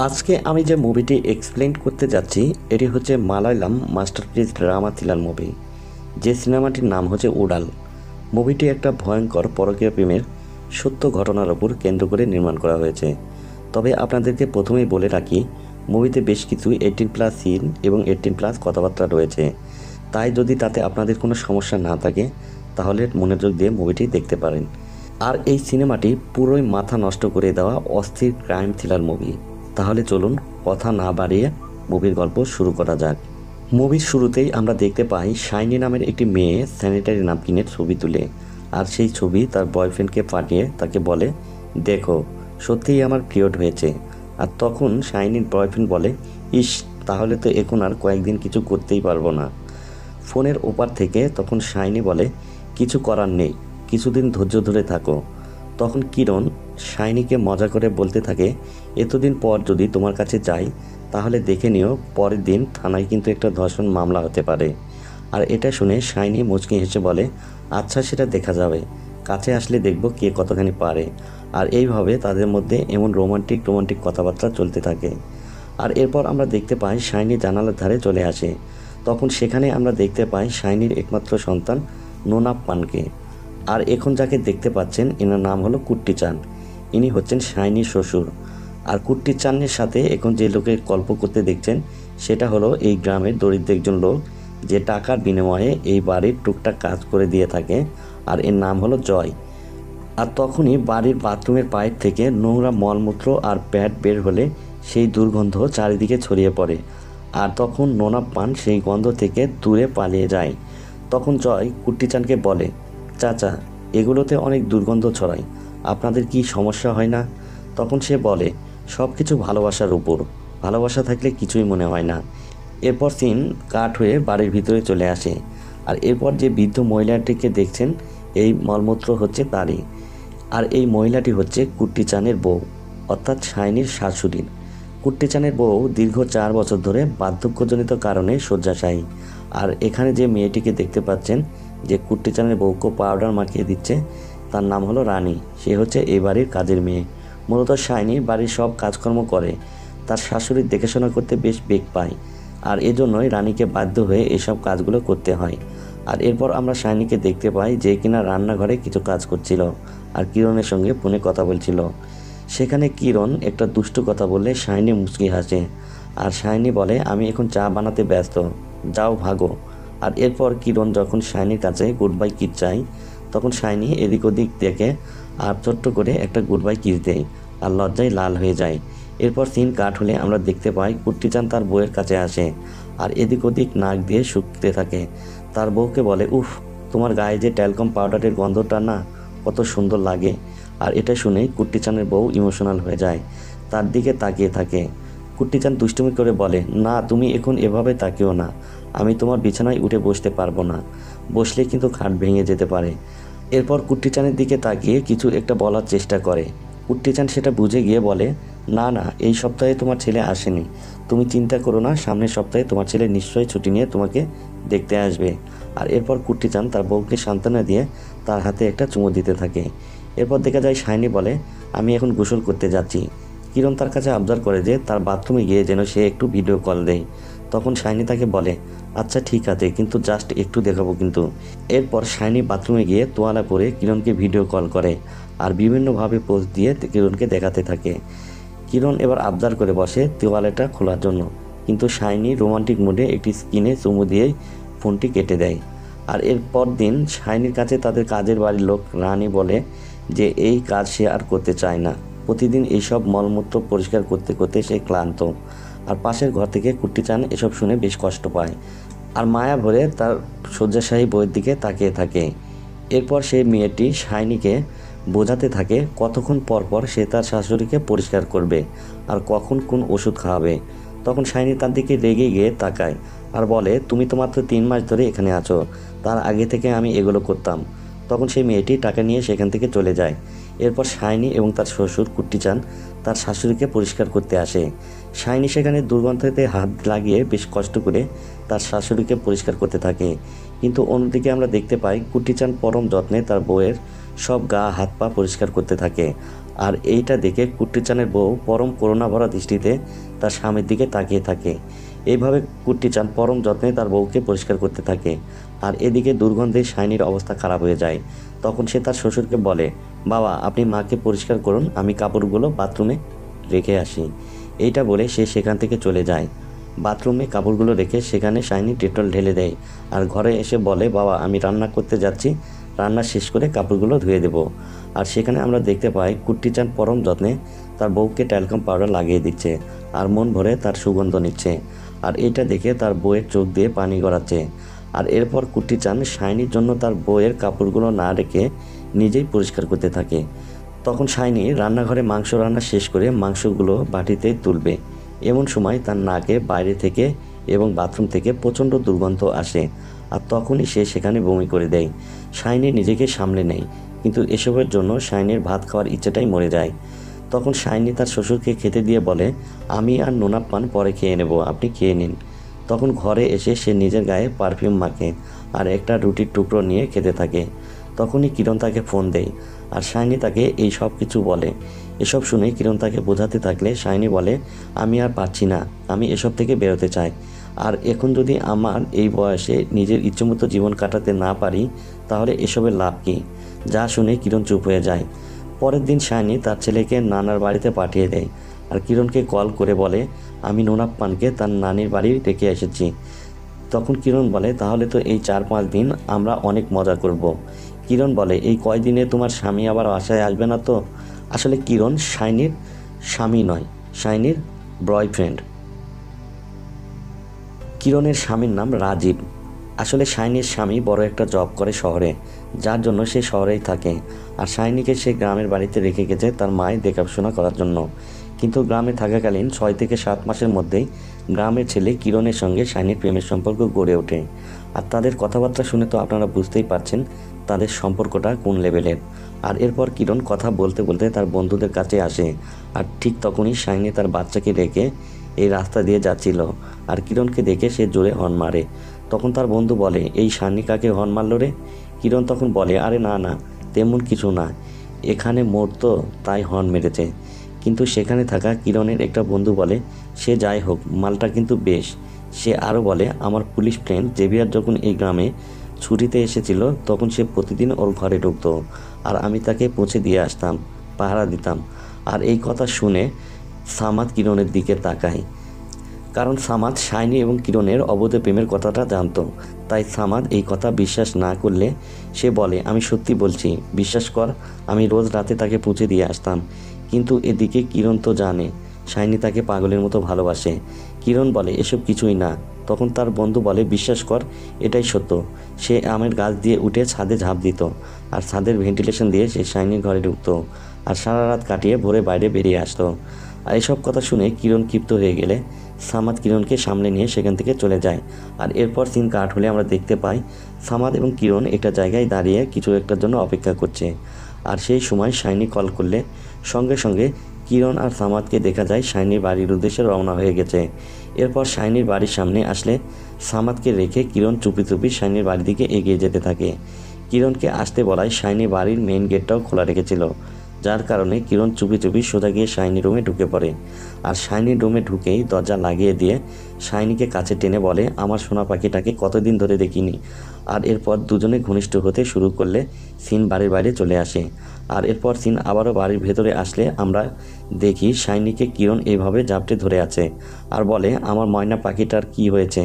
আজকে আমি যে মুভিটি এক্সপ্লেন করতে যাচ্ছি এটি হচ্ছে Malayalam masterpiece drama thriller movie, যে সিনেমাটির নাম হচ্ছে উড়াল। মুভিটি একটা ভয়ঙ্কর পরকীয়া প্রেমের সত্য ঘটনার ওপর কেন্দ্র করে নির্মাণ করা হয়েছে। তবে আপনাদেরকে প্রথমেই বলে রাখি, মুভিতে বেশ কিছু 18+ সিন এবং 18+ কথাবার্তা রয়েছে। তাই যদি তাতে আপনাদের কোনো সমস্যা না থাকে তাহলে মনোযোগ দিয়ে মুভিটি দেখতে পারেন। আর এই সিনেমাটি পুরোই মাথা নষ্ট করে দেওয়া অস্থির ক্রাইম থ্রিলার মুভি। তাহলে চলুন কথা না বাড়িয়ে মুভির গল্প শুরু করা যাক। মুভির শুরুতেই আমরা দেখতে পাই শাইনি নামের একটি মেয়ে স্যানিটারি ন্যাপকিনের ছবি তুলে, আর সেই ছবি তার বয়ফ্রেন্ডকে পাঠিয়ে তাকে বলে, দেখো সত্যিই আমার পিরিয়ড হয়েছে। আর তখন শাইনির বয়ফ্রেন্ড বলে, ইস, তাহলে তো এখন আর কয়েকদিন কিছু করতেই পারবো না। ফোনের ওপার থেকে তখন শাইনি বলে, কিছু করার নেই, কিছুদিন ধৈর্য ধরে থাকো। তখন কিরণ শাইনিকে মজা করে বলতে থাকে, এতদিন পর যদি তোমার কাছে যাই তাহলে দেখে নিও পরের দিন থানায় কিন্তু একটা ধর্ষণ মামলা হতে পারে। আর এটা শুনে শাইনি মুচকি হেসে বলে, আচ্ছা সেটা দেখা যাবে, কাছে আসলে দেখব কে কতখানি পারে। আর এইভাবে তাদের মধ্যে এমন রোমান্টিক কথাবার্তা চলতে থাকে। আর এরপর আমরা দেখতে পাই শাইনি জানালার ধারে চলে আসে। তখন সেখানে আমরা দেখতে পাই শাইনির একমাত্র সন্তান নোনাপ পানকে। আর এখন যাকে দেখতে পাচ্ছেন এনার নাম হলো কুট্টি চান। ইনি হচ্ছেন শাইনির শ্বশুর। আর কুট্টি চানের সাথে এখন যে লোকের গল্প করতে দেখছেন সেটা হলো এই গ্রামের দরিদ্র একজন লোক, যে টাকার বিনিময়ে এই বাড়ির টুকটাক কাজ করে দিয়ে থাকে। আর এর নাম হলো জয়। আর তখনই বাড়ির বাথরুমের পাইপ থেকে নোংরা মলমূত্র আর প্যাড বের হলে সেই দুর্গন্ধ চারিদিকে ছড়িয়ে পড়ে। আর তখন নোনা পান সেই গন্ধ থেকে দূরে পালিয়ে যায়। তখন জয় কুট্টিচানকে বলে, চাচা, এগুলোতে অনেক দুর্গন্ধ ছড়ায়, আপনাদের কি সমস্যা হয় না? তখন সে বলে, সব কিছু ভালোবাসার উপর, ভালোবাসা থাকলে কিছুই মনে হয় না। এরপর সিন কাট হয়ে বাড়ির ভিতরে চলে আসে। আর এরপর যে বৃদ্ধ মহিলাটিকে দেখছেন এই মলমূত্র হচ্ছে তারই। আর এই মহিলাটি হচ্ছে কুট্টি চানের বউ, অর্থাৎ শাইনির শাশুড়ির। কুট্টি চানের বউ দীর্ঘ 4 বছর ধরে বার্ধক্যজনিত কারণে শয্যাশায়ী। আর এখানে যে মেয়েটিকে দেখতে পাচ্ছেন যে কুট্টি চানের বউকে পাউডার মাখিয়ে দিচ্ছে, তার নাম হলো রানী। সে হচ্ছে এই বাড়ির কাজের মেয়ে। মূলত শাইনি বাড়ির সব কাজকর্ম করে, তার শাশুড়ির দেখাশোনা করতে বেশ বেগ পায়। আর এজন্যই রানীকে বাধ্য হয়ে এসব কাজগুলো করতে হয়। আর এরপর আমরা শাইনিকে দেখতে পাই যে কিনা রান্নাঘরে কিছু কাজ করছিল আর কিরণের সঙ্গে ফোনে কথা বলছিল। সেখানে কিরণ একটা দুষ্টু কথা বললে শাইনি মুচকি হাসে। আর শাইনি বলে, আমি এখন চা বানাতে ব্যস্ত, যাও ভাগো। আর এরপর কিরণ যখন শাইনির কাছে গুড বাই কিস চাই, তখন শাইনি এদিক ওদিক দেখে আর ছোট্ট করে একটা গুড বাই কিস দেয় আর লজ্জায় লাল হয়ে যায়। এরপর সিন কাট হলে আমরা দেখতে পাই কুট্টিচান তার বউয়ের কাছে আসে আর এদিক ওদিক নাক দিয়ে শুকতে থাকে। তার বউকে বলে, উফ, তোমার গায়ে যে ট্যালকম পাউডারের গন্ধটা না, কত সুন্দর লাগে। আর এটা শুনে কুট্টিচানের বউ ইমোশনাল হয়ে যায়, তার দিকে তাকিয়ে থাকে। কুট্টিচান দুষ্টুমি করে বলে, না, তুমি এখন এভাবে তাকিও না, আমি তোমার বিছানায় উঠে বসতে পারবো না, বসলে কিন্তু খাট ভেঙে যেতে পারে। এরপর কুট্টিচানের দিকে তাকিয়ে কিছু একটা বলার চেষ্টা করে। কুট্টিচান সেটা বুঝে গিয়ে বলে, না না, এই সপ্তাহে তোমার ছেলে আসেনি, তুমি চিন্তা করো না, সামনের সপ্তাহে তোমার ছেলে নিশ্চয়ই ছুটি নিয়ে তোমাকে দেখতে আসবে। আর এরপর কুট্টিচান তার বউকে সান্ত্বনা দিয়ে তার হাতে একটা চুমু দিতে থাকে। এরপর দেখা যায় শাইনি বলে, আমি এখন গোসল করতে যাচ্ছি। কিরণ তার কাছে আবদার করে যে তার বাথরুমে গিয়ে যেন সে একটু ভিডিও কল দেয়। তখন শাইনি তাকে বলে, আচ্ছা ঠিক আছে, কিন্তু জাস্ট একটু দেখাবো কিন্তু। এরপর শাইনি বাথরুমে গিয়ে তোয়ালা পরে কিরণকে ভিডিও কল করে আর বিভিন্নভাবে পোজ দিয়ে কিরণকে দেখাতে থাকে। কিরণ এবার আবদার করে বসে তোয়ালাটা খোলার জন্য, কিন্তু শাইনি রোমান্টিক মুডে একটি স্কিনে চুমু দিয়েই ফোনটি কেটে দেয়। আর এরপর দিন শাইনির কাছে তাদের কাজের বাড়ির লোক রানী বলে যে এই কাজ সে আর করতে চায় না। প্রতিদিন এইসব মলমূত্র পরিষ্কার করতে করতে সে ক্লান্ত। আর পাশের ঘর থেকে কুট্টিচান এসব শুনে বেশ কষ্ট পায় আর মায়া ভরে তার শয্যাশায়ী বইয়ের দিকে তাকিয়ে থাকে। এরপর সেই মেয়েটি শাইনিকে বোঝাতে থাকে কতক্ষণ পর পর সে তার শাশুড়িকে পরিষ্কার করবে আর কখন কোন ওষুধ খাওয়াবে। তখন শাইনি তার দিকে রেগে গিয়ে তাকায় আর বলে, তুমি তো মাত্র 3 মাস ধরে এখানে আছো, তার আগে থেকে আমি এগুলো করতাম। তখন সেই মেয়েটি টাকা নিয়ে সেখান থেকে চলে যায়। এরপর শাইনি এবং তার শ্বশুর কুট্টিচান তার শাশুড়িকে পরিষ্কার করতে আসে। শাইনি সেখানে দুর্গন্ধতে হাত লাগিয়ে বেশ কষ্ট করে তার শাশুড়িকে পরিষ্কার করতে থাকে। কিন্তু অন্যদিকে আমরা দেখতে পাই কুট্টিচান পরম যত্নে তার বউয়ের সব গা হাত পা পরিষ্কার করতে থাকে। আর এইটা দেখে কুট্টি চানের বউ পরম করুণা ভরা দৃষ্টিতে তার স্বামীর দিকে তাকিয়ে থাকে। এইভাবে কুট্টি চান পরম যত্নে তার বউকে পরিষ্কার করতে থাকে। আর এদিকে দুর্গন্ধে শাইনির অবস্থা খারাপ হয়ে যায়। তখন সে তার শ্বশুরকে বলে, বাবা আপনি মাকে পরিষ্কার করুন, আমি কাপড়গুলো বাথরুমে রেখে আসি। এইটা বলে সে সেখান থেকে চলে যায়। বাথরুমে কাপড়গুলো রেখে সেখানে শাইনি ডেটল ঢেলে দেয় আর ঘরে এসে বলে, বাবা আমি রান্না করতে যাচ্ছি, রান্না শেষ করে কাপড়গুলো ধুয়ে দেব। আর সেখানে আমরা দেখতে পাই কুট্টি চান পরম যত্নে তার বউকে ট্যালকাম পাউডার লাগিয়ে দিচ্ছে আর মন ভরে তার সুগন্ধ নিচ্ছে। আর এটা দেখে তার বউয়ের চোখ দিয়ে পানি গড়াচ্ছে। আর এরপর কুট্টি চান শাইনির জন্য তার বউয়ের কাপড়গুলো না রেখে নিজেই পরিষ্কার করতে থাকে। তখন শাইনি রান্নাঘরে মাংস রান্না শেষ করে মাংসগুলো বাটিতে তুলবে। এমন সময় তার নাকে বাইরে থেকে এবং বাথরুম থেকে প্রচণ্ড দুর্গন্ধ আসে। আর তখনই সে সেখানে বমি করে দেয়। শাইনি নিজেকে সামলে নেয়, কিন্তু এসবের জন্য শাইনির ভাত খাওয়ার ইচ্ছেটাই মরে যায়। তখন শাইনি তার শ্বশুরকে খেতে দিয়ে বলে, আমি আর নোনা পান পরে খেয়ে নেব, আপনি খেয়ে নিন। তখন ঘরে এসে সে নিজের গায়ে পারফিউম মাখে আর একটা রুটির টুকরো নিয়ে খেতে থাকে। তখনই কিরণ তাকে ফোন দেয় আর শাইনি তাকে এই সব কিছু বলে। এসব শুনে কিরণ তাকে বোঝাতে থাকলে শাইনি বলে, আমি আর পারছি না, আমি এসব থেকে বেরোতে চাই। আর এখন যদি আমার এই বয়সে নিজের ইচ্ছেমতো জীবন কাটাতে না পারি তাহলে এসবের লাভ কী? যা শুনে কিরণ চুপ হয়ে যায়। পরের দিন শাইনি তার ছেলেকে নানার বাড়িতে পাঠিয়ে দেয় আর কিরণকে কল করে বলে, আমি নোনাপ্পানকে তার নানির বাড়ি রেখে এসেছি। তখন কিরণ বলে, তাহলে তো এই 4-5 দিন আমরা অনেক মজা করব। কিরণ বলে, এই কয়দিনে তোমার স্বামী আবার বাসায় আসবে না তো? আসলে কিরণ শাইনির স্বামী নয়, শাইনির বয়ফ্রেন্ড। কিরণের স্বামীর নাম রাজীব। আসলে শাইনির স্বামী বড় একটা জব করে শহরে, যার জন্য সে শহরেই থাকে। আর শাইনিকে সে গ্রামের বাড়িতে রেখে গেছে তার মায়ের দেখাশোনা করার জন্য। কিন্তু গ্রামে থাকাকালীন 6 থেকে 7 মাসের মধ্যেই গ্রামের ছেলে কিরণের সঙ্গে শাইনির প্রেমের সম্পর্ক গড়ে ওঠে। আর তাদের কথাবার্তা শুনে তো আপনারা বুঝতেই পারছেন তাদের সম্পর্কটা কোন লেভেলের। আর এরপর কিরণ কথা বলতে বলতে তার বন্ধুদের কাছে আসে। আর ঠিক তখনই শাইনি তার বাচ্চাকে রেখে এই রাস্তা দিয়ে যাচ্ছিল। আর কিরণকে দেখে সে জোরে হর্ন মারে। তখন তার বন্ধু বলে, এই শাইনি কাকে হর্ন মারল রে? কিরণ তখন বলে, আরে না না, তেমন কিছু না, এখানে মোড় তো তাই হর্ন মেরেছে। কিন্তু সেখানে থাকা কিরণের একটা বন্ধু বলে, সে যাই হোক, মালটা কিন্তু বেশ। সে আরও বলে, আমার পুলিশ ফ্রেন্ড জেভিয়ার যখন এই গ্রামে ছুটিতে এসেছিল তখন সে প্রতিদিন ওর ঘরে ঢুকতো আর আমি তাকে পৌঁছে দিয়ে আসতাম, পাহারা দিতাম। আর এই কথা শুনে সামাদ কিরণের দিকে তাকায়, কারণ সামাদ শাইনি এবং কিরণের অবৈধ প্রেমের কথাটা জানতো। তাই সামাদ এই কথা বিশ্বাস না করলে সে বলে, আমি সত্যি বলছি, বিশ্বাস কর, আমি রোজ রাতে তাকে পৌঁছে দিয়ে আসতাম। কিন্তু এদিকে কিরণ তো জানে শাইনি তাকে পাগলের মতো ভালোবাসে। কিরণ বলে, এসব কিছুই না। তখন তার বন্ধু বলে, বিশ্বাস কর, এটাই সত্য। সে আমের গাছ দিয়ে উঠে ছাদে ঝাঁপ দিত আর ছাদের ভেন্টিলেশন দিয়ে সে শাইনির ঘরে ঢুকতো আর সারা রাত কাটিয়ে ভোরে বাইরে বেরিয়ে আসতো। আর এসব কথা শুনে কিরণ ক্ষিপ্ত হয়ে গেলে সামাদ কিরণকে সামনে নিয়ে সেখান থেকে চলে যায়। আর এরপর সিন কাট হলে আমরা দেখতে পাই সামাদ এবং কিরণ একটা জায়গায় দাঁড়িয়ে কিছু একটার জন্য অপেক্ষা করছে। আর সেই সময় শাইনি কল করলে সঙ্গে সঙ্গে কিরণ আর সামাদকে দেখা যায় শাইনির বাড়ির উদ্দেশ্যে রওনা হয়ে গেছে। এরপর শাইনির বাড়ির সামনে আসলে সামাদকে রেখে কিরণ চুপি চুপি শাইনির বাড়ির দিকে এগিয়ে যেতে থাকে। কিরণকে আসতে বলায় শাইনি বাড়ির মেইন গেটটাও খোলা রেখেছিল, যার কারণে কিরণ চুপি চুপি সোজা গিয়ে শাইনি রুমে ঢুকে পড়ে। আর শাইনির রুমে ঢুকেই দরজা লাগিয়ে দিয়ে শাইনিকে কাছে টেনে বলে, আমার সোনা পাখিটাকে কতদিন ধরে দেখিনি। আর এরপর দুজনে ঘনিষ্ঠ হতে শুরু করলে সিন বাড়ির বাইরে চলে আসে। আর এরপর সিন আবারও বাড়ির ভেতরে আসলে আমরা দেখি শাইনিকে কিরণ এইভাবে জাপটে ধরে আছে আর বলে, আমার ময়না পাখিটার কি হয়েছে?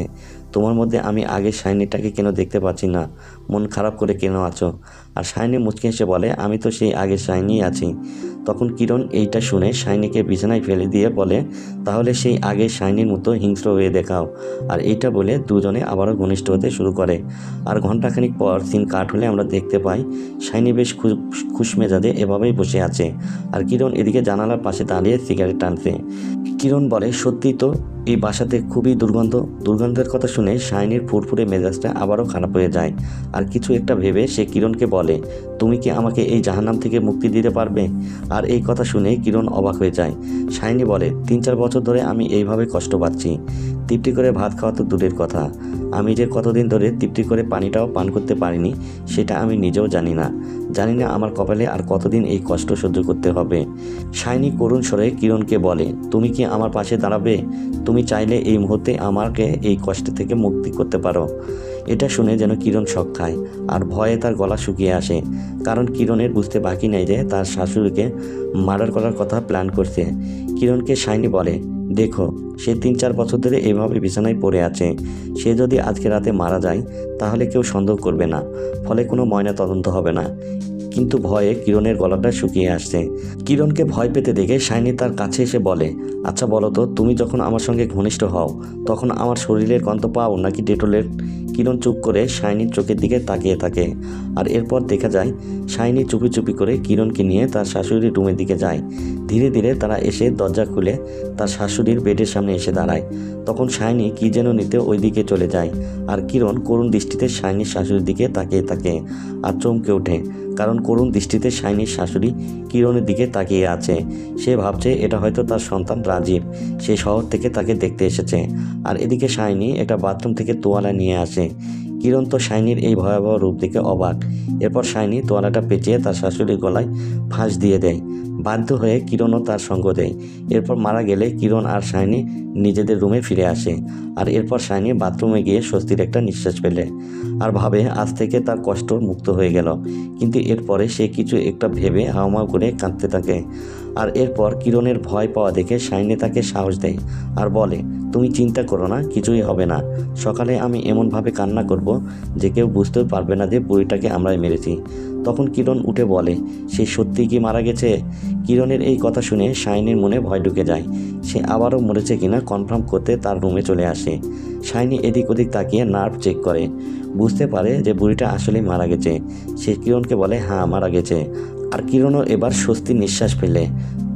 তোমার মধ্যে আমি আগে শাইনিটাকে কেন দেখতে পাচ্ছি না? মন খারাপ করে কেন আছো? আর শাইনি মুচকি হেসে বলে, আমি তো সেই আগের শাইনিই আছি। তখন কিরণ এইটা শুনে শাইনিকে বিছানায় ফেলে দিয়ে বলে, তাহলে সেই আগের শাইনির মতো হিংস্র হয়ে দেখাও। আর এইটা বলে দুজনে আবারও ঘনিষ্ঠ হতে শুরু করে। আর ঘণ্টাখানিক পর সিন কাট হলে আমরা দেখতে পাই শাইনি বেশ খুশমেজাজে এভাবেই বসে আছে আর কিরণ এদিকে জানালার পাশে দাঁড়িয়ে সিগারেট টানছে। কিরণ বলে, সত্যি তো এই বাসাতে খুবই দুর্গন্ধের কথা শুনে শাইনির ফুরফুরে মেজাজটা আবারও খারাপ হয়ে যায়। আর কিছু একটা ভেবে সে কিরণকে বলে, তুমি কি আমাকে এই জাহান্নাম থেকে মুক্তি দিতে পারবে? আর এই কথা শুনে কিরণ অবাক হয়ে যায়। শাইনি বলে, 3-4 বছর ধরে আমি এইভাবে কষ্ট পাচ্ছি, তৃপ্তি করে ভাত খাওয়া তো দূরের কথা, আমি যে কতদিন ধরে তৃপ্তি করে পানিটাও পান করতে পারিনি সেটা আমি নিজেও জানি না আমার কপালে আর কতদিন এই কষ্ট সহ্য করতে হবে। শাইনি করুণ স্বরে কিরণকে বলে, তুমি কি আমার পাশে দাঁড়াবে? তুমি চাইলে এই মুহূর্তে আমাকে এই কষ্ট থেকে মুক্তি করতে পারো। এটা শুনে যেন কিরণ শক খায় আর ভয়ে তার গলা শুকিয়ে আসে, কারণ কিরণের বুঝতে বাকি নেই যে তার শাশুড়িকে মার্ডার করার কথা প্ল্যান করছে। কিরণকে শাইনি বলে, দেখো সে 3-4 বছর ধরে এভাবে বিছানায় পড়ে আছে, সে যদি আজকে রাতে মারা যায় তাহলে কেউ সন্দেহ করবে না, ফলে কোনো ময়না তদন্ত হবে না। কিন্তু ভয়ে কিরণের গলাটা শুকিয়ে আসছে। কিরণকে ভয় পেতে দেখে শাইনি তার কাছে এসে বলে, আচ্ছা বলো তো, তুমি যখন আমার সঙ্গে ঘনিষ্ঠ হও তখন আমার শরীরের গন্ধ পাও নাকি ডেটলের? কিরণ চুপ করে শাইনির চোখের দিকে তাকিয়ে থাকে। আর এরপর দেখা যায় শাইনি চুপি চুপি করে কিরণকে নিয়ে তার শাশুড়ির রুমের দিকে যায়। ধীরে ধীরে তারা এসে দরজা খুলে তার শাশুড়ির বেডের সামনে এসে দাঁড়ায়। তখন শাইনি কী যেন নিতে ওই দিকে চলে যায়, আর কিরণ করুণ দৃষ্টিতে শাইনির শাশুড়ির দিকে তাকিয়ে থাকে আর চমকে ওঠে, কারণ করুণ দৃষ্টিতে শাইনির শাশুড়ি কিরণের দিকে তাকিয়ে আছে। সে ভাবছে এটা হয়তো তার সন্তান রাজীব, সে শহর থেকে তাকে দেখতে এসেছে। আর এদিকে শাইনি একটা বাথরুম থেকে তোয়ালা নিয়ে আসে। কিরণ তো শাইনির এই ভয়াবহ রূপ দেখে অবাক। এরপর শাইনি তোয়ালাটা পেঁচিয়ে তার শাশুড়ির গলায় ফাঁস দিয়ে দেয়। বাধ্য হয়ে কিরণও তার সঙ্গ দেয়। এরপর মারা গেলে কিরণ আর শাইনি নিজেদের রুমে ফিরে আসে। আর এরপর শাইনি বাথরুমে গিয়ে স্বস্তির একটা নিঃশ্বাস ফেলে আর ভাবে আজ থেকে তার কষ্ট মুক্ত হয়ে গেল। কিন্তু এরপরে সে কিছু একটা ভেবে হাউমাউ করে কাঁদতে থাকে। আর এরপর কিরণের ভয় পাওয়া দেখে শাইনি তাকে সাহস দেয় আর বলে, তুমি চিন্তা করো না, কিছুই হবে না। সকালে আমি এমনভাবে কান্না করব যে কেউ বুঝতেও পারবে না যে বুড়িটাকে আমরাই মেরেছি। তখন কিরণ উঠে বলে, সে সত্যিই কি মারা গেছে? কিরণের এই কথা শুনে শাইনির মনে ভয় ঢুকে যায়। সে আবারও মরেছে কিনা কনফার্ম করতে তার রুমে চলে আসে। শাইনি এদিক ওদিক তাকিয়ে নার্ভ চেক করে, বুঝতে পারে যে বুড়িটা আসলেই মারা গেছে। সে কিরণকে বলে, হ্যাঁ মারা গেছে। আর কিরণও এবার স্বস্তির নিঃশ্বাস ফেলে।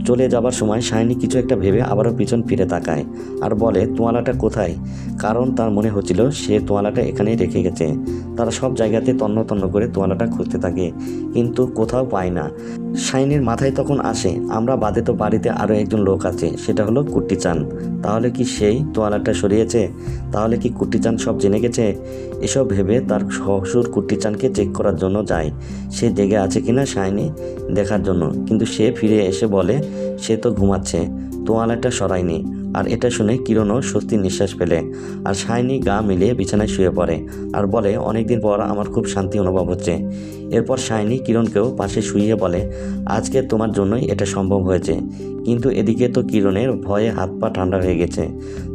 চলে যাবার সময় শাইনি কিছু একটা ভেবে আবারও পিছন ফিরে তাকায় আর বলে, তোয়ালাটা কোথায়? কারণ তার মনে হচ্ছিল সে তোয়ালাটা এখানেই রেখে গেছে। তারা সব জায়গাতে তন্ন তন্ন করে তোয়ালাটা খুঁজতে থাকে, কিন্তু কোথাও পায় না। শাইনির মাথায় তখন আসে, আমরা বাদে তো বাড়িতে আরও একজন লোক আছে, সেটা হলো কুট্টি চান। তাহলে কি সেই তোয়ালাটা সরিয়েছে? তাহলে কি কুট্টি চান সব জেনে গেছে? এসব ভেবে তার শ্বশুর কুট্টি চানকে চেক করার জন্য যায়, সে জেগে আছে কিনা শাইনি দেখার জন্য। কিন্তু সে ফিরে এসে বলে সে তো ঘুমাচ্ছে, তোয়ালাটা সরায়নি। আর এটা শুনে কিরণও স্বস্তির নিঃশ্বাস ফেলে আর শাইনি গা মিলিয়ে বিছানায় শুয়ে পড়ে আর বলে, অনেকদিন পর আমার খুব শান্তি অনুভব হচ্ছে। এরপর শাইনি কিরণকেও পাশে শুইয়ে বলে, আজকে তোমার জন্যই এটা সম্ভব হয়েছে। কিন্তু এদিকে তো কিরণের ভয়ে হাত পা ঠান্ডা হয়ে গেছে।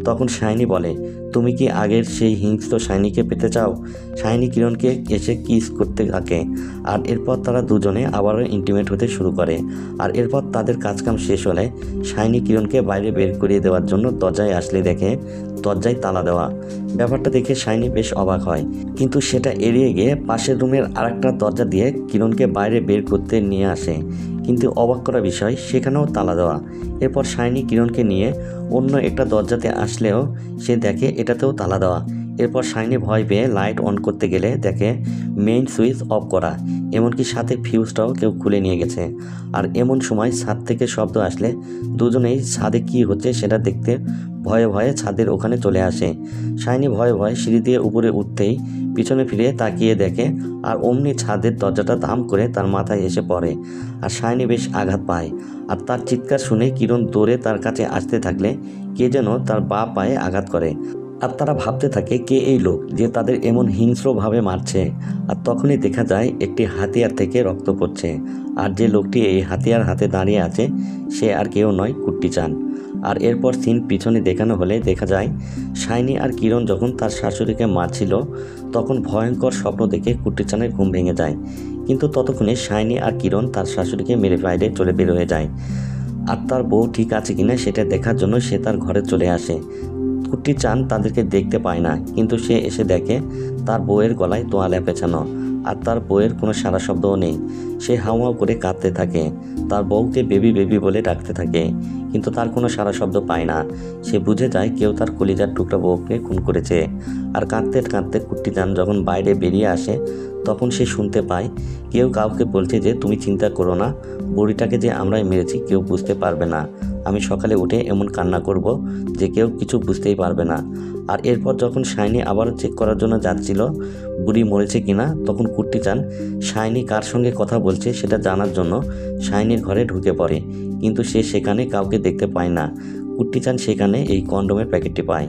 তখন শাইনি বলে, তুমি কি আগের সেই হিংস্র শাইনিকে পেতে চাও? শাইনি কিরণকে এসে কিস করতে থাকে আর এরপর তারা দুজনে আবারও ইন্টিমেট হতে শুরু করে। আর এরপর তাদের কাজকাম শেষ হলে শাইনি কিরণকে বাইরে বের করিয়ে দেওয়ার জন্য দরজায় আসলে দেখে দরজায় তালা দেওয়া। ব্যাপারটা দেখে শাইনি বেশ অবাক হয়, কিন্তু সেটা এড়িয়ে গিয়ে পাশের রুমের আরেকটা দরজা দিয়ে কিরণকে বাইরে বের করতে নিয়ে আসে। কিন্তু অবাক করা বিষয়, সেখানেও তালা দেওয়া। এরপর শাইনি কিরণকে নিয়ে অন্য একটা দরজাতে আসলেও সে দেখে এটাতেও তালা দেওয়া। এরপর শাইনি ভয় পেয়ে লাইট অন করতে গেলে দেখে মেইন সুইচ অফ করা, এমনকি সাথে ফিউজটাও কেউ খুলে নিয়ে গেছে। আর এমন সময় ছাদ থেকে শব্দ আসলে দুজনেই ছাদে কি হচ্ছে সেটা দেখতে ভয়ে ভয়ে ছাদের ওখানে চলে আসে। শাইনি ভয়ে ভয়ে সিঁড়ি দিয়ে উপরে উঠতেই পিছনে ফিরে তাকিয়ে দেখে আর অমনি ছাদের দরজাটা দাম করে তার মাথায় এসে পড়ে। আর শাইনি বেশ আঘাত পায়। আর তার চিৎকার শুনে কিরণ দৌড়ে তার কাছে আসতে থাকলে কে যেন তার বাঁ পায়ে আঘাত করে। আর তারা ভাবতে থাকে কে এই লোক যে তাদের এমন হিংস্রভাবে মারছে। আর তখনই দেখা যায় একটি হাতিয়ার থেকে রক্ত পড়ছে। আর যে লোকটি এই হাতিয়ার হাতে দাঁড়িয়ে আছে সে আর কেউ নয়, কুট্টি চান। আর এরপর সিন পিছনে দেখানো হলে দেখা যায় শাইনি আর কিরণ যখন তার শাশুড়িকে মারছিল তখন ভয়ঙ্কর স্বপ্ন দেখে কুট্টি চানের ঘুম ভেঙে যায়। কিন্তু ততক্ষণে শাইনি আর কিরণ তার শাশুড়িকে মেরে বাইরে চলে বের হয়ে যায়। আর তার বউ ঠিক আছে কিনা সেটা দেখার জন্য সে তার ঘরে চলে আসে। কুট্টি চান তাদেরকে দেখতে পায় না, কিন্তু সে এসে দেখে তার বউয়ের গলায় তোয়ালা পেঁচানো আর তার বউয়ের কোনো সারা শব্দও নেই। সে হাউমাউ করে কাঁদতে থাকে, তার বউকে বেবি বেবি বলে ডাকতে থাকে, কিন্তু তার কোনো সারা শব্দ পায় না। সে বুঝে যায় কেউ তার কলিজার টুকরা বউকে খুন করেছে। আর কাঁদতে কাঁদতে কুট্টি চান যখন বাইরে বেরিয়ে আসে তখন সে শুনতে পায় কেউ কাউকে বলছে যে তুমি চিন্তা করো না, বুড়িটাকে যে আমরাই মেরেছি কেউ বুঝতে পারবে না। আমি সকালে উঠে এমন কান্না করব যে কেউ কিছু বুঝতেই পারবে না। আর এরপর যখন শাইনি আবার চেক করার জন্য যাচ্ছিল বুড়ি মরেছে কিনা, তখন কুট্টিচান শাইনি কার সঙ্গে কথা বলছে সেটা জানার জন্য শাইনির ঘরে ঢুকে পড়ে, কিন্তু সে সেখানে কাউকে দেখতে পায় না। কুট্টিচান সেখানে এই কন্ডোমের প্যাকেটটি পায়।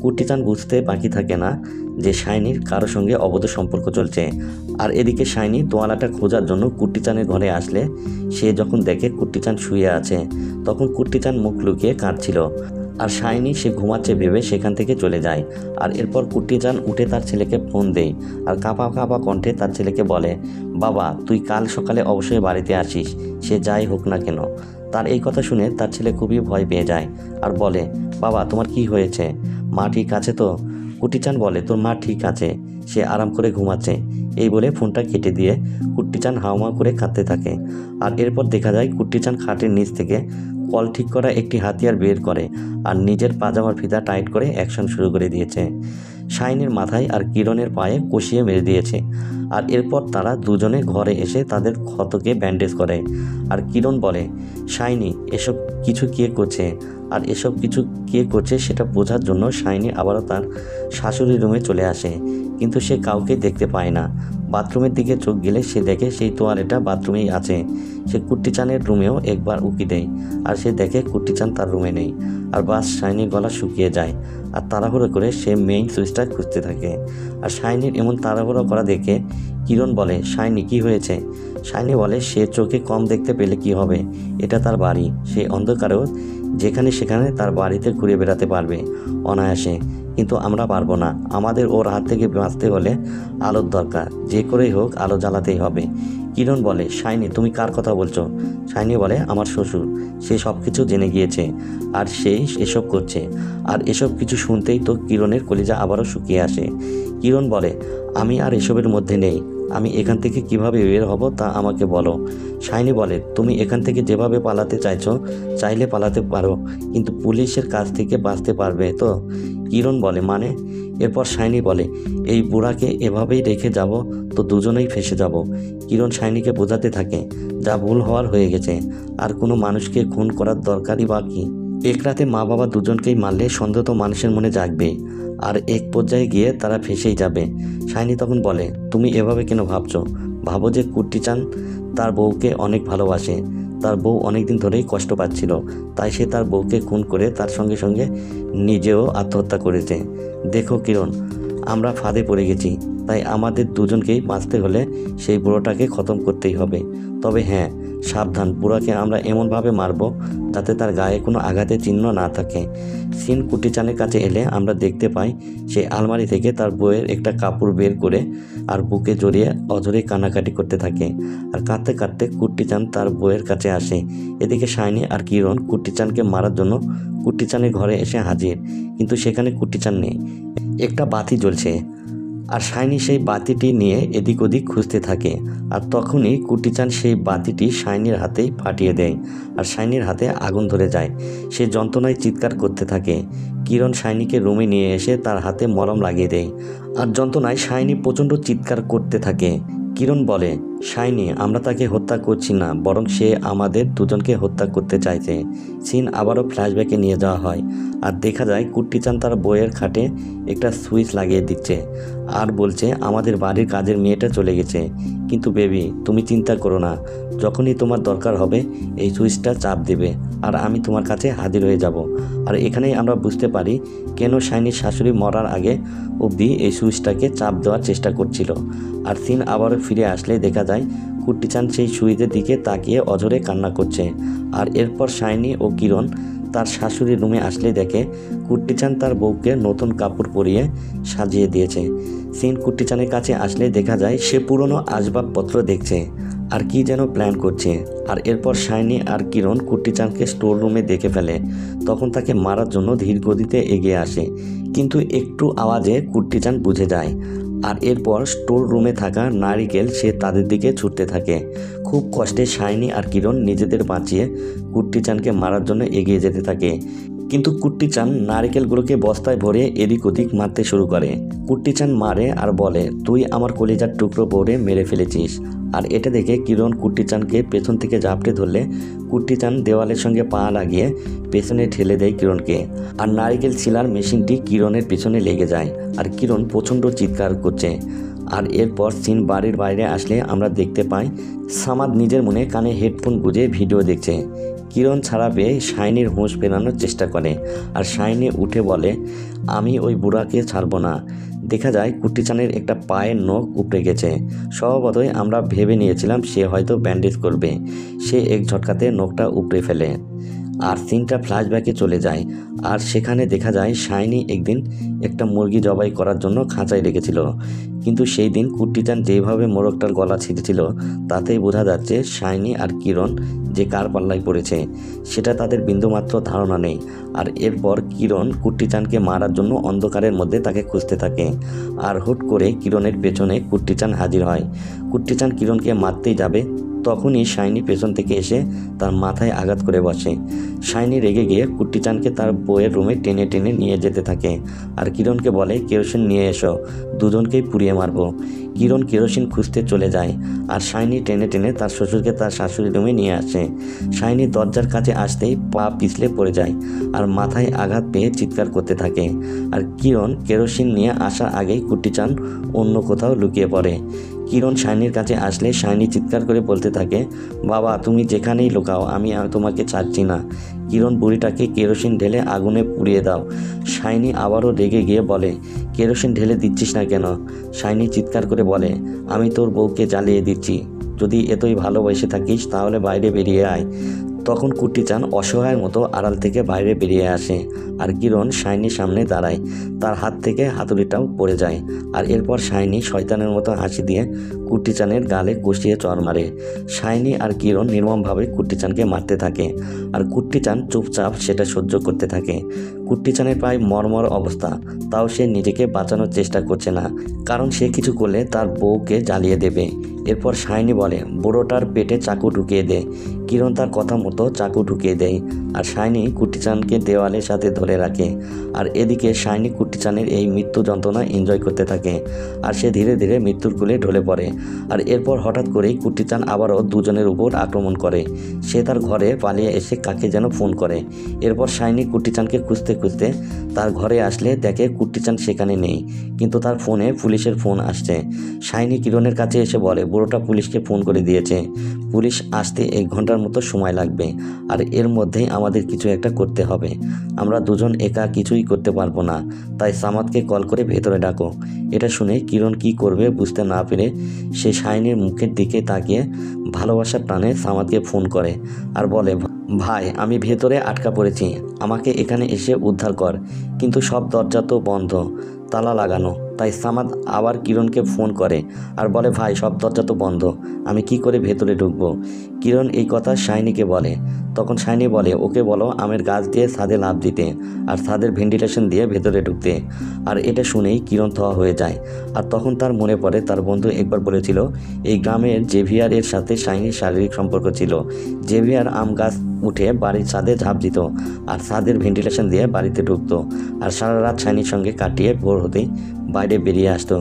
কুট্টিচান বুঝতে বাকি থাকে না যে শাইনির কারো সঙ্গে অবৈধ সম্পর্ক চলছে। আর এদিকে শাইনি তোয়ালাটা খোঁজার জন্য কুট্টিচানের ঘরে আসলে সে যখন দেখে কুট্টিচান শুয়ে আছে, তখন কুট্টিচান মুখ লুকিয়ে কাঁদছিল। আর শাইনি সে ঘুমাচ্ছে ভেবে সেখান থেকে চলে যায়। আর এরপর কুট্টিচান উঠে তার ছেলেকে ফোন দেয় আর কাঁপা কাঁপা কণ্ঠে তার ছেলেকে বলে, বাবা তুই কাল সকালে অবশ্যই বাড়িতে আসিস, সে যাই হোক না কেন। তার এই কথা শুনে তার ছেলে খুবই ভয় পেয়ে যায় আর বলে, বাবা তোমার কি হয়েছে, মা ঠিক আছে তো? কুট্টিচান বলে, তোর মা ঠিক আছে, সে আরাম করে ঘুমাচ্ছে। এই বলে ফোনটা কেটে দিয়ে কুট্টিচান হাওয়া করে কাঁদতে থাকে। আর এরপর দেখা যায় কুট্টিচান খাটের নিচ থেকে কল ঠিক করা একটি হাতিয়ার বের করে আর নিজের পাজামার ফিতা টাইট করে অ্যাকশন শুরু করে দিয়েছে। শাইনির মাথায় আর কিরণের পায়ে কষিয়ে মেরে দিয়েছে। আর এরপর তারা দুজনে ঘরে এসে তাদের ক্ষতকে ব্যান্ডেজ করে। আর কিরণ বলে, শাইনি এসব কিছু কে করছে? আর এসব কিছু কে করছে সেটা বোঝার জন্য শাইনি আবারও তার শাশুড়ির রুমে চলে আসে, কিন্তু সে কাউকে দেখতে পায় না। বাথরুমের দিকে চোখ গেলে সে দেখে সেই তোয়ালেটা বাথরুমেই আছে। সে কুট্টিচানের রুমেও একবার উকি দেয় আর সে দেখে কুট্টিচান তার রুমে নেই। আর বাস শাইনির গলা শুকিয়ে যায়। আর তাড়াহুড়ো করে সে মেইন সুইচটা খুঁজতে থাকে। আর শাইনির এমন তাড়াহুড়ো করা দেখে কিরণ বলে, শাইনি কি হয়েছে? শাইনি বলে, সে চোখে কম দেখতে পেলে কি হবে, এটা তার বাড়ি, সে অন্ধকারেও যেখানে সেখানে তার বাড়িতে ঘুরে বেড়াতে পারবে অনায়াসে, কিন্তু আমরা পারবো না। আমাদের ওর হাত থেকে বাঁচতে হলে আলোর দরকার, যে করেই হোক আলো জ্বালাতেই হবে। কিরণ বলে, শাইনি তুমি কার কথা বলছো? শাইনি বলে, আমার শ্বশুর, সে সব কিছু জেনে গিয়েছে আর সেই এসব করছে। আর এসব কিছু শুনতেই তো কিরণের কলিজা আবারও শুকিয়ে আসে। কিরণ বলে, আমি আর এসবের মধ্যে নেই, আমি এখান থেকে কিভাবে বের হব তা আমাকে বলো। শাইনি বলে, তুমি এখান থেকে যেভাবে পালাতে চাইছো চাইলে পালাতে পারো, কিন্তু পুলিশের কাছ থেকে বাঁচতে পারবে তো? কিরণ বলে, মানে? এরপর শাইনি বলে, এই বুড়াকে এভাবেই রেখে যাব তো দুজনেই ফেঁসে যাব। কিরণ শাইনিকে বোঝাতে থাকে, যা ভুল হওয়ার হয়ে গেছে, আর কোনো মানুষকে খুন করার দরকারই বা কি? এক রাতে মা বাবা দুজনকেই মারলে সন্দেহ তো মানুষের মনে জাগবে, আর এক পর্যায়ে গিয়ে তারা ফেঁসেই যাবে। শাইনি তখন বলে, তুমি এভাবে কেন ভাবছো? ভাবো যে কুট্টিচান তার বউকে অনেক ভালোবাসে, তার বউ অনেক দিন ধরেই কষ্ট পাচ্ছিল, তাই সে তার বউকে খুন করে তার সঙ্গে সঙ্গে নিজেও আত্মহত্যা করেছে। দেখো কিরণ, আমরা ফাঁদে পড়ে গেছি, তাই আমাদের দুজনকেই বাঁচতে হলে সেই বুড়োটাকে খতম করতেই হবে। তবে হ্যাঁ, সাবধান, বুড়াকে আমরা এমনভাবে মারব যাতে তার গায়ে কোনো আঘাতের চিহ্ন না থাকে। সিন কুট্টিচানের কাছে এলে আমরা দেখতে পাই সে আলমারি থেকে তার বউয়ের একটা কাপড় বের করে আর বুকে জড়িয়ে অঝরে কান্নাকাটি করতে থাকে। আর কাঁদতে কাঁদতে কুট্টিচান তার বউয়ের কাছে আসে। এদিকে শাইনি আর কিরণ কুট্টিচানকে মারার জন্য কুট্টিচানের ঘরে এসে হাজির, কিন্তু সেখানে কুট্টিচান নেই, একটা বাতি জ্বলছে। আর শাইনি সেই বাতিটি নিয়ে এদিক ওদিক খুঁজতে থাকে। আর তখনই কুট্টিচান সেই বাতিটি শাইনির হাতেই ফাটিয়ে দেয় আর শাইনির হাতে আগুন ধরে যায়। সে যন্ত্রণায় চিৎকার করতে থাকে। কিরণ শাইনিকে রুমে নিয়ে এসে তার হাতে মলম লাগিয়ে দেয় আর যন্ত্রণায় শাইনি প্রচণ্ড চিৎকার করতে থাকে। কিরণ বলে, শাইনি, আমরা তাকে হত্যা করছি না, বরং সে আমাদের দুজনকে হত্যা করতে চাইছে। সিন আবারও ফ্ল্যাশব্যাকে নিয়ে যাওয়া হয় আর দেখা যায় কুট্টিচান তার বইয়ের খাটে একটা সুইচ লাগিয়ে দিচ্ছে আর বলছে, আমাদের বাড়ির কাজের মেয়েটা চলে গেছে, কিন্তু বেবি তুমি চিন্তা করো না, যখনই তোমার দরকার হবে এই সুইচটা চাপ দেবে আর আমি তোমার কাছে হাজির হয়ে যাব। আর এখানেই আমরা বুঝতে পারি কেন শাইনির শাশুড়ি মরার আগে অবধি এই সুইচটাকে চাপ দেওয়ার চেষ্টা করছিল। আর সিন আবারও ফিরে আসলে দেখা যায় কুট্টিচান সেই সুইচের দিকে তাকিয়ে অঝরে কান্না করছে। আর এরপর শাইনি ও কিরণ তার শাশুড়ির রুমে আসলে দেখে কুট্টিচান তার বউকে নতুন কাপড় পরিয়ে সাজিয়ে দিয়েছে। সিন কুট্টিচানের কাছে আসলে দেখা যায় সে পুরনো আসবাবপত্র দেখছে আর কি যেন প্ল্যান করছে। আর এরপর শাইনি আর কিরণ কুট্টিচানকে স্টোর রুমে দেখে ফেলে, তখন তাকে মারার জন্য ধীর গতিতে এগিয়ে আসে, কিন্তু একটু আওয়াজে কুট্টিচান বুঝে যায়। আর এরপর স্টোর রুমে থাকা নারিকেল সে তাদের দিকে ছুটতে থাকে। খুব কষ্টে শাইনি আর কিরণ নিজেদের বাঁচিয়ে কুট্টিচানকে মারার জন্য এগিয়ে যেতে থাকে। কিন্তু কুট্টি চান নারকেলগুলোকে বস্তায় ভরে এদিক ওদিক মারতে শুরু করে। কুট্টি চান মারে আর বলে, তুই আমার কলিজার টুকরো বউরে মেরে ফেলেছিস। আর এটা দেখে কিরণ কুট্টি চানকে পেছন থেকে ঝাপটে ধরলে কুট্টি চান দেওয়ালের সঙ্গে পা লাগিয়ে পেছনে ঠেলে দেয় কিরণকে। আর নারকেল ছিলার মেশিনটি কিরণের পেছনে লেগে যায় আর কিরণ প্রচণ্ড চিৎকার করছে। আর এরপর সিন বাড়ির বাইরে আসলে আমরা দেখতে পাই সামাদ নিজের মনে কানে হেডফোন গুঁজে ভিডিও দেখছে। কিরণ ছাড়া পেয়ে শাইনির হুঁশ ফেরানোর চেষ্টা করে আর শাইনি উঠে বলে, আমি ওই বুড়াকে ছাড়বো না। দেখা যায় কুট্টি চানের একটা পায়ের নখ উপড়ে গেছে। স্বভাবতই আমরা ভেবে নিয়েছিলাম সে হয়তো ব্যান্ডেজ করবে, সে এক ঝটকাতে নখটা উপড়ে ফেলে। আর সিনটা ফ্ল্যাশব্যাকে চলে যায় আর সেখানে দেখা যায় শাইনি একদিন একটা মুরগি জবাই করার জন্য খাঁচায় রেখেছিল। কিন্তু সেই দিন কুট্টি চান যেভাবে মোরগটার গলা ছিঁড়েছিল তাতেই বোঝা যাচ্ছে শাইনি আর কিরণ যে কার পাল্লায় পড়েছে সেটা তাদের বিন্দুমাত্র ধারণা নেই। আর এরপর কিরণ কুট্টি চানকে মারার জন্য অন্ধকারের মধ্যে তাকে খুঁজতে থাকে। আর হুট করে কিরণের পেছনে কুট্টি চান হাজির হয়। কুট্টি চান কিরণকে মারতেই যাবে, তখনই শাইনি পেছন থেকে এসে তার মাথায় আঘাত করে বসে। শাইনি রেগে গিয়ে কুট্টি চানকে তার বউয়ের রুমে টেনে টেনে নিয়ে যেতে থাকে আর কিরণকে বলে, কেরোসিন নিয়ে এসো, দুজনকেই পুড়িয়ে মারবো। কিরণ কেরোসিন খুঁজতে চলে যায় আর শাইনি টেনে টেনে তার শ্বশুরকে তার শাশুড়ি রুমে নিয়ে আসে। শাইনি দরজার কাছে আসতেই পা পিছলে পড়ে যায় আর মাথায় আঘাত পেয়ে চিৎকার করতে থাকে। আর কিরণ কেরোসিন নিয়ে আসার আগেই কুট্টি চান অন্য কোথাও লুকিয়ে পড়ে। কিরণ শাইনির কাছে আসলে শাইনি চিৎকার করে বলতে থাকে, বাবা তুমি যেখানেই লুকাও আমি তোমাকে ছাড়ছি না। কিরণ বুড়িটাকে কেরোসিন ঢেলে আগুনে পুড়িয়ে দাও। শাইনি আবারও রেগে গিয়ে বলে, কেরোসিন ঢেলে দিচ্ছিস না কেন? শাইনি চিৎকার করে বলে, আমি তোর বউকে জ্বালিয়ে দিচ্ছি, যদি এতই ভালোবেসে থাকিস তাহলে বাইরে বেরিয়ে আয়। তখন কুট্টি চান অসহায়ের মতো আড়াল থেকে বাইরে বেরিয়ে আসে আর কিরণ শাইনির সামনে দাঁড়ায়, তার হাত থেকে হাতুড়িটাও পড়ে যায়। আর এরপর শাইনি শয়তানের মতো হাসি দিয়ে কুট্টি চানের গালে কষিয়ে চড় মারে। শাইনি আর কিরণ নির্মমভাবে কুট্টি চানকে মারতে থাকে আর কুট্টি চান চুপচাপ সেটা সহ্য করতে থাকে। কুট্টি চানের প্রায় মরমর অবস্থা, তাও সে নিজেকে বাঁচানোর চেষ্টা করছে না, কারণ সে কিছু করলে তার বউকে জ্বালিয়ে দেবে। এরপর শাইনি বলে, বুড়োটার পেটে চাকু ঢুকিয়ে দে। কিরণ তার কথা মতো চাকু ঢুকিয়ে দেয় আর শাইনি কুট্টি চানকে দেওয়ালের সাথে ধরে রাখে। আর এদিকে শাইনি কুট্টি চানের এই মৃত্যু যন্ত্রণা এনজয় করতে থাকে আর সে ধীরে ধীরে মৃত্যুর কোলে ঢলে পড়ে। আর এরপর হঠাৎ করেই কুট্টি চান আবারও দুজনের উপর আক্রমণ করে। সে তার ঘরে পালিয়ে এসে কাকে যেন ফোন করে। এরপর শাইনি কুট্টি চানকে খুঁজতে খুঁজতে তার ঘরে আসলে দেখে কুট্টি চান সেখানে নেই, কিন্তু তার ফোনে পুলিশের ফোন আসছে। শাইনি কিরণের কাছে এসে বলে, বুড়োটা পুলিশকে ফোন করে দিয়েছে, পুলিশ আসতে 1 ঘন্টার মতো সময় লাগবে আর এর মধ্যেই আমাদের কিছু একটা করতে হবে। আমরা দুজন একা কিছুই করতে পারবো না, তাই সামাদকে কল করে ভেতরে ডাকো। এটা শুনে কিরণ কি করবে বুঝতে না পেরে সে শাইনির মুখের দিকে তাকিয়ে ভালোবাসার টানে সামাদকে ফোন করে আর বলে, ভাই আমি ভেতরে আটকা পড়েছি, আমাকে এখানে এসে উদ্ধার কর। কিন্তু সব দরজা তো বন্ধ, তালা লাগানো। তাই সামাদ আবার কিরণকে ফোন করে আর বলে, ভাই সব দরজা তো বন্ধ, আমি কি করে ভেতরে ঢুকবো? কিরণ এই কথা শাইনিকে বলে। তখন শাইনি বলে, ওকে বলো আমের গাছ দিয়ে ছাদে লাফ দিতে আর ছাদের ভেন্টিলেশন দিয়ে ভেতরে ঢুকতে। আর এটা শুনেই কিরণ থা হয়ে যায়। আর তখন তার মনে পড়ে তার বন্ধু একবার বলেছিল এই গ্রামের জেভিয়ার এর সাথে শাইনির শারীরিক সম্পর্ক ছিল। জেভিয়ার আম গাছ উঠে বাড়ির ছাদে ঝাঁপ দিত আর ছাদের ভেন্টিলেশন দিয়ে বাড়িতে ঢুকতো আর সারা রাত শাইনির সঙ্গে কাটিয়ে ভোর হতেই বাইরে বেরিয়ে আসতো।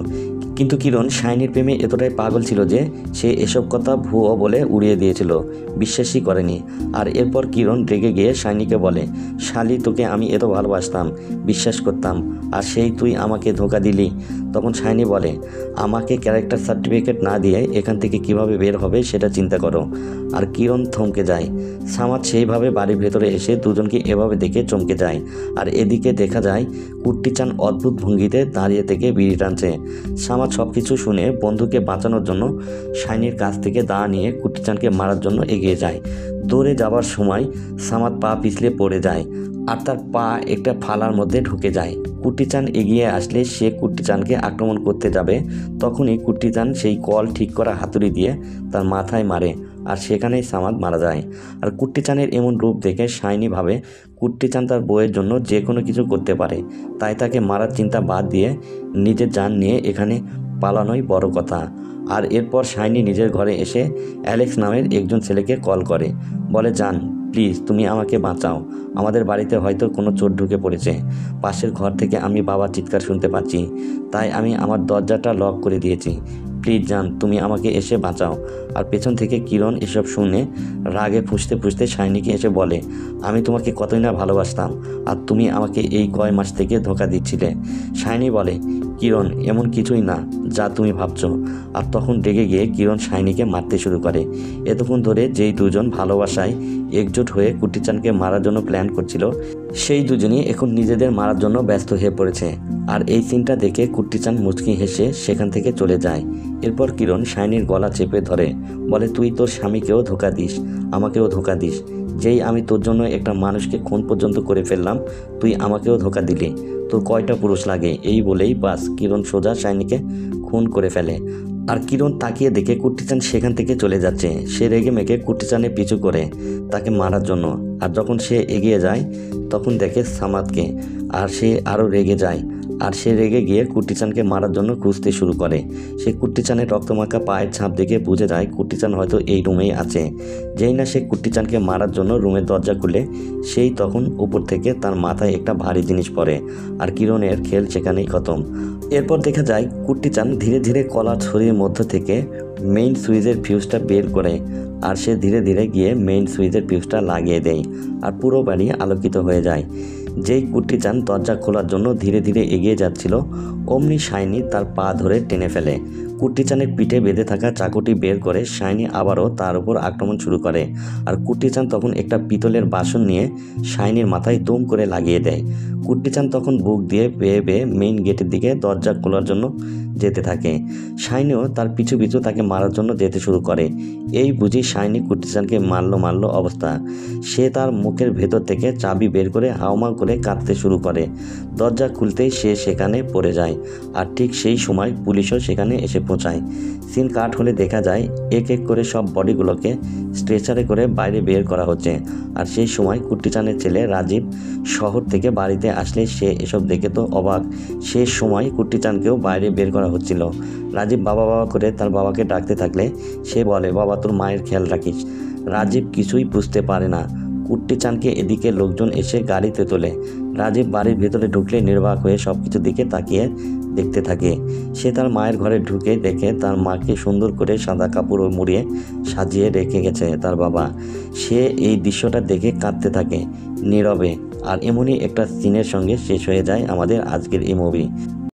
কিন্তু কিরণ শাইনির প্রেমে এতটাই পাগল ছিল যে সে এসব কথা ভুয়ো বলে উড়িয়ে দিয়েছিল, বিশ্বাসই করেনি। আর এরপর কিরণ রেগে গিয়ে শাইনিকে বলে, শালি তোকে আমি এত ভালোবাসতাম, বিশ্বাস করতাম, আর সেই তুই আমাকে ধোঁকা দিলি। তখন শাইনি বলে, আমাকে ক্যারেক্টার সার্টিফিকেট না দিয়ে এখান থেকে কিভাবে বের হবে সেটা চিন্তা করো। আর কিরণ থমকে যায়। সামাদ সেইভাবে বাড়ির ভেতরে এসে দুজনকে এভাবে দেখে চমকে যায়। আর এদিকে দেখা যায় কুট্টি চান অদ্ভুত ভঙ্গিতে দাঁড়িয়ে থেকে বিড়ি টানছে। সামাদ সব কিছু শুনে বন্ধুকে বাঁচানোর জন্য শাইনির কাছ থেকে দা নিয়ে কুট্টি চানকে মারার জন্য এগিয়ে যায়। দৌড়ে যাবার সময় সামাদ পা পিছলে পড়ে যায় আর তার পা একটা ফালার মধ্যে ঢুকে যায়। কুট্টি চান এগিয়ে আসলে সে কুট্টি চানকে আক্রমণ করতে যাবে, তখনই কুট্টি চান সেই কল ঠিক করা হাতুড়ি দিয়ে তার মাথায় মারে আর সেখানেই সামাদ মারা যায়। আর কুট্টি চানের এমন রূপ দেখে শাইনি ভাবে কুট্টি চান তার বউয়ের জন্য যে কোনো কিছু করতে পারে, তাই তাকে মারার চিন্তা বাদ দিয়ে নিজের জান নিয়ে এখানে পালানোই বড় কথা। আর এরপর শাইনি নিজের ঘরে এসে অ্যালেক্স নামের একজন ছেলেকে কল করে, বলে, জান প্লিজ তুমি আমাকে বাঁচাও, আমাদের বাড়িতে হয়তো কোনো চোর ঢুকে পড়েছে। পাশের ঘর থেকে আমি বাবার চিৎকার শুনতে পাচ্ছি, তাই আমি আমার দরজাটা লক করে দিয়েছি। প্লিজ জান, তুমি আমাকে এসে বাঁচাও। আর পেছন থেকে কিরণ এসব শুনে রাগে ফুঁসতে ফুঁসতে শাইনিকে এসে বলে, আমি তোমাকে কতই না ভালোবাসতাম, আর তুমি আমাকে এই কয় মাস থেকে ধোঁকা দিচ্ছিলে। শাইনি বলে, কিরণ এমন কিছুই না যা তুমি ভাবছো। আর তখন রেগে গিয়ে কিরণ শাইনিকে মারতে শুরু করে। এতক্ষণ ধরে যেই দুজন ভালোবাসায় একজোট হয়ে কুট্টিচানকে মারার জন্য প্ল্যান করছিল, সেই দুজনই এখন নিজেদের মারার জন্য ব্যস্ত হয়ে পড়েছে। আর এই সিনটা দেখে কুট্টিচান মুচকি হেসে সেখান থেকে চলে যায়। এরপর কিরণ শাইনির গলা চেপে ধরে বলে, তুই তোর স্বামীকেও ধোঁকা দিস, আমাকেও ধোঁকা দিস। যেই আমি তোর জন্য একটা মানুষকে খুন পর্যন্ত করে ফেললাম, তুই আমাকেও ধোঁকা দিলি। তোর কয়টা পুরুষ লাগে? এই বলেই বাস কিরণ সোজা শাইনিকে খুন করে ফেলে। আর কিরণ তাকিয়ে দেখে কুট্টিচান সেখান থেকে চলে যাচ্ছে। সে রেগে মেগে কুট্টিচানের পিছু করে তাকে মারার জন্য। আর যখন সে এগিয়ে যায় তখন দেখে সামাদকে, আর সে আরও রেগে যায়। আর সে রেগে গিয়ে কুট্টিচানকে মারার জন্য খুঁজতে শুরু করে। সে কুট্টিচানের রক্তমাখা পায়ের ছাপ দেখে বুঝে যায় কুট্টিচান হয়তো এই রুমেই আছে। যেই না সে কুট্টিচানকে মারার জন্য রুমের দরজা খুলে, সেই তখন উপর থেকে তার মাথায় একটা ভারী জিনিস পড়ে। আর কিরণের খেল সেখানেই খতম। এরপর দেখা যায় কুট্টিচান ধীরে ধীরে কলার ছড়ির মধ্য থেকে মেইন সুইচের ফিউজটা বের করে। আর সে ধীরে ধীরে গিয়ে মেইন সুইচের ফিউজটা লাগিয়ে দেয়। আর পুরো বাড়ি আলোকিত হয়ে যায়। যেই কুট্টিচান দরজা খোলার জন্য ধীরে ধীরে এগিয়ে যাচ্ছিল, অমনি শাইনি তার পা ধরে টেনে ফেলে। কুট্টিচানের পিঠে বেঁধে থাকা চাকুটি বের করে শাইনি আবারও তার উপর আক্রমণ শুরু করে। আর কুট্টিচান তখন একটা পিতলের বাসন নিয়ে শাইনির মাথায় দুম করে লাগিয়ে দেয়। কুট্টিচান তখন বুক দিয়ে বেয়ে বেয়ে মেইন গেটের দিকে দরজা খোলার জন্য যেতে থাকে। শাইনিও তার পিছু পিছু তাকে মারার জন্য যেতে শুরু করে। এই বুঝি শাইনি কুট্টিচানকে মারলো অবস্থা। সে তার মুখের ভেতর থেকে চাবি বের করে হাউমাউ করে কাঁদতে শুরু করে। দরজা খুলতেই সে সেখানে পড়ে যায়। আর ঠিক সেই সময় পুলিশও সেখানে এসে পৌঁছায়। সিন কাট হলে দেখা যায় এক এক করে সব বডিগুলোকে স্ট্রেচারে করে বাইরে বের করা হচ্ছে। আর সেই সময় কুট্টিচানের ছেলে রাজীব শহর থেকে বাড়িতে আসলে সে এসব দেখে তো অবাক। সে সময় কুট্টিচানকেও বাইরে বের করা হচ্ছিল। রাজীব বাবা বাবা করে তার বাবাকে ডাকতে থাকলে সে বলে, বাবা তোর মায়ের খেয়াল রাখিস। রাজীব কিছুই বুঝতে পারে না। কুট্টিচানকে এদিকে লোকজন এসে গাড়িতে তোলে। রাজীব বাড়ির ভেতরে ঢুকলে নির্বাক হয়ে সব কিছু দিকে তাকিয়ে দেখতে থাকে। সে তার মায়ের ঘরে ঢুকে দেখে তার মাকে সুন্দর করে সাদা কাপড় মুড়িয়ে সাজিয়ে রেখে গেছে তার বাবা। সে এই দৃশ্যটা দেখে কাঁদতে থাকে নীরবে। আর এমনই একটা সিনের সঙ্গে শেষ হয়ে যায় আমাদের আজকের এই মুভি।